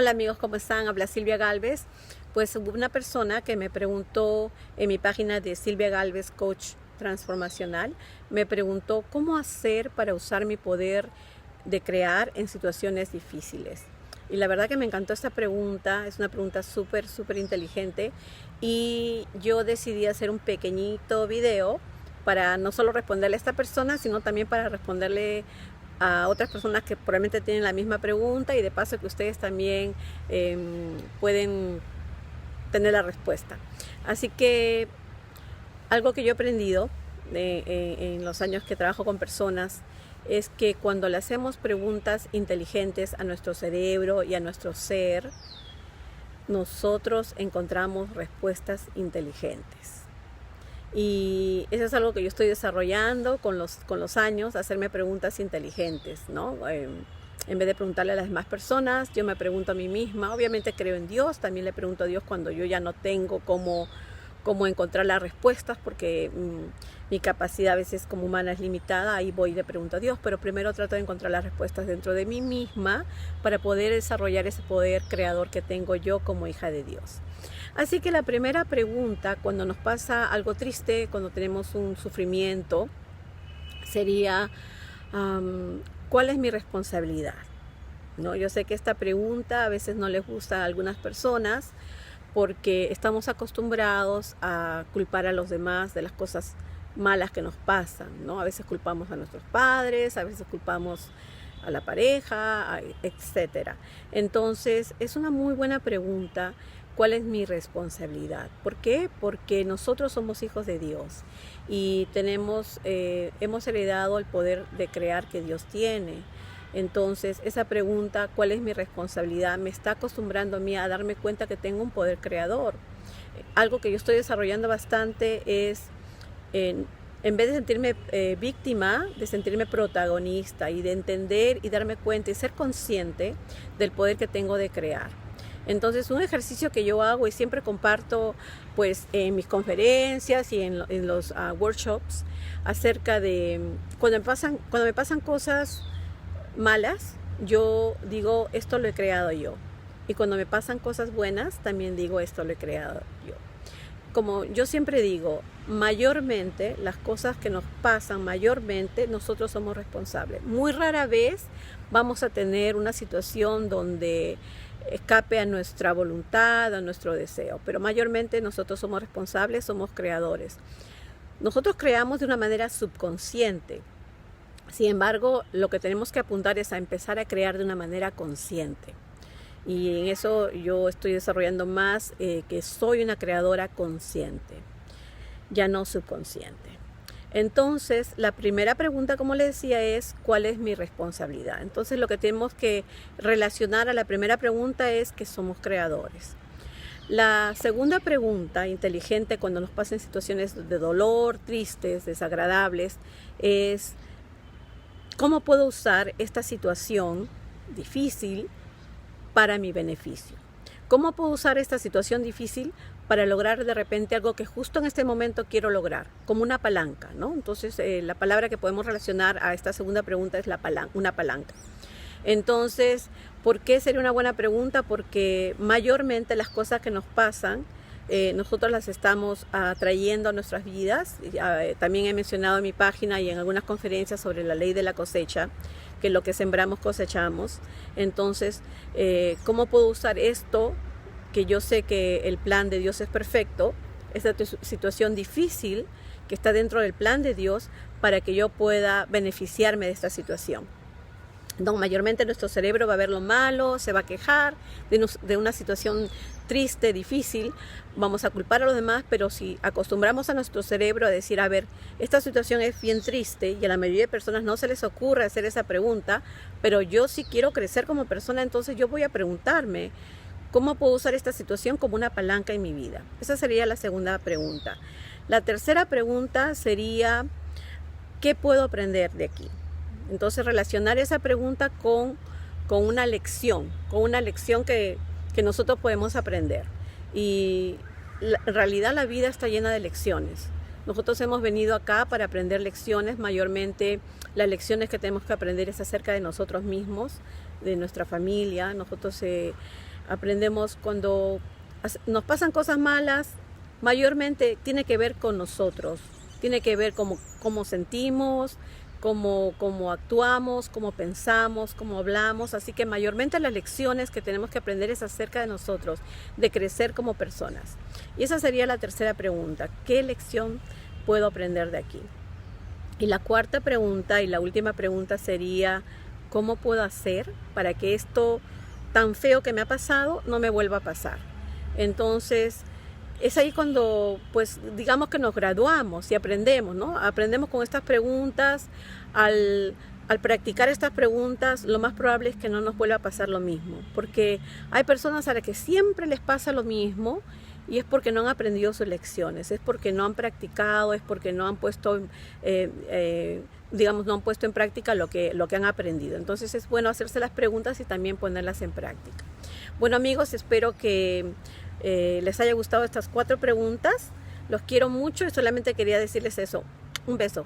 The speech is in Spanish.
Hola amigos, ¿cómo están? Habla Silvia Galvez. Pues hubo una persona que me preguntó en mi página de Silvia Galvez Coach Transformacional, me preguntó cómo hacer para usar mi poder de crear en situaciones difíciles. Y la verdad que me encantó esta pregunta, es una pregunta súper inteligente y yo decidí hacer un pequeñito video para no solo responderle a esta persona, sino también para responderle a otras personas que probablemente tienen la misma pregunta y de paso que ustedes también pueden tener la respuesta. Así que algo que yo he aprendido en los años que trabajo con personas es que cuando le hacemos preguntas inteligentes a nuestro cerebro y a nuestro ser, nosotros encontramos respuestas inteligentes. Y eso es algo que yo estoy desarrollando con los años, hacerme preguntas inteligentes, ¿no? En vez de preguntarle a las demás personas, yo me pregunto a mí misma. Obviamente creo en Dios, también le pregunto a Dios cuando yo ya no tengo cómo encontrar las respuestas, porque mi capacidad a veces como humana es limitada. Ahí voy y le pregunto a Dios, pero primero trato de encontrar las respuestas dentro de mí misma para poder desarrollar ese poder creador que tengo yo como hija de Dios. Así que la primera pregunta, cuando nos pasa algo triste, cuando tenemos un sufrimiento, sería ¿cuál es mi responsabilidad? ¿No? Yo sé que esta pregunta a veces no les gusta a algunas personas porque estamos acostumbrados a culpar a los demás de las cosas malas que nos pasan, ¿no? A veces culpamos a nuestros padres, a veces culpamos a la pareja, etc. Entonces, es una muy buena pregunta. ¿Cuál es mi responsabilidad? ¿Por qué? Porque nosotros somos hijos de Dios y hemos heredado el poder de crear que Dios tiene. Entonces, esa pregunta, ¿cuál es mi responsabilidad?, me está acostumbrando a mí a darme cuenta que tengo un poder creador. Algo que yo estoy desarrollando bastante es, en vez de sentirme víctima, de sentirme protagonista y de entender y darme cuenta y ser consciente del poder que tengo de crear. Entonces, un ejercicio que yo hago y siempre comparto pues en mis conferencias y en los workshops acerca de cuando me pasan cosas malas, yo digo, esto lo he creado yo. Y cuando me pasan cosas buenas, también digo, esto lo he creado yo. Como yo siempre digo, mayormente las cosas que nos pasan, mayormente nosotros somos responsables. Muy rara vez vamos a tener una situación donde escape a nuestra voluntad, a nuestro deseo, pero mayormente nosotros somos responsables, somos creadores. Nosotros creamos de una manera subconsciente. Sin embargo, lo que tenemos que apuntar es a empezar a crear de una manera consciente. Y en eso yo estoy desarrollando más que soy una creadora consciente, ya no subconsciente. Entonces, la primera pregunta, como les decía, es ¿cuál es mi responsabilidad? Entonces, lo que tenemos que relacionar a la primera pregunta es que somos creadores. La segunda pregunta inteligente cuando nos pasan situaciones de dolor, tristes, desagradables, es ¿cómo puedo usar esta situación difícil para mi beneficio? ¿Cómo puedo usar esta situación difícil para lograr de repente algo que justo en este momento quiero lograr? Como una palanca, ¿no? Entonces, la palabra que podemos relacionar a esta segunda pregunta es una palanca. Entonces, ¿por qué sería una buena pregunta? Porque mayormente las cosas que nos pasan, nosotros las estamos atrayendo a nuestras vidas. También he mencionado en mi página y en algunas conferencias sobre la ley de la cosecha, que lo que sembramos cosechamos. Entonces, ¿cómo puedo usar esto? Que yo sé que el plan de Dios es perfecto, esta situación difícil que está dentro del plan de Dios, para que yo pueda beneficiarme de esta situación. Entonces, mayormente nuestro cerebro va a ver lo malo, se va a quejar de una situación triste, difícil, vamos a culpar a los demás, pero si acostumbramos a nuestro cerebro a decir, a ver, esta situación es bien triste, y a la mayoría de personas no se les ocurre hacer esa pregunta, pero yo sí quiero crecer como persona, entonces yo voy a preguntarme, ¿cómo puedo usar esta situación como una palanca en mi vida? Esa sería la segunda pregunta. La tercera pregunta sería, ¿qué puedo aprender de aquí? Entonces, relacionar esa pregunta con una lección que nosotros podemos aprender. Y en realidad la vida está llena de lecciones. Nosotros hemos venido acá para aprender lecciones. Mayormente las lecciones que tenemos que aprender es acerca de nosotros mismos, de nuestra familia. Nosotros Aprendemos cuando nos pasan cosas malas, mayormente tiene que ver con nosotros, tiene que ver cómo sentimos, cómo actuamos, cómo pensamos, cómo hablamos. Así que mayormente las lecciones que tenemos que aprender es acerca de nosotros, de crecer como personas. Y esa sería la tercera pregunta: ¿qué lección puedo aprender de aquí? Y la cuarta pregunta y la última pregunta sería: ¿cómo puedo hacer para que esto tan feo que me ha pasado no me vuelva a pasar? Entonces, es ahí cuando, pues, digamos que nos graduamos y aprendemos, ¿no? Aprendemos con estas preguntas. Al practicar estas preguntas, lo más probable es que no nos vuelva a pasar lo mismo, porque hay personas a las que siempre les pasa lo mismo, y es porque no han aprendido sus lecciones, es porque no han practicado, es porque no han puesto, digamos, no han puesto en práctica lo que han aprendido. Entonces es bueno hacerse las preguntas y también ponerlas en práctica. Bueno, amigos, espero que les haya gustado estas 4 preguntas. Los quiero mucho y solamente quería decirles eso. Un beso.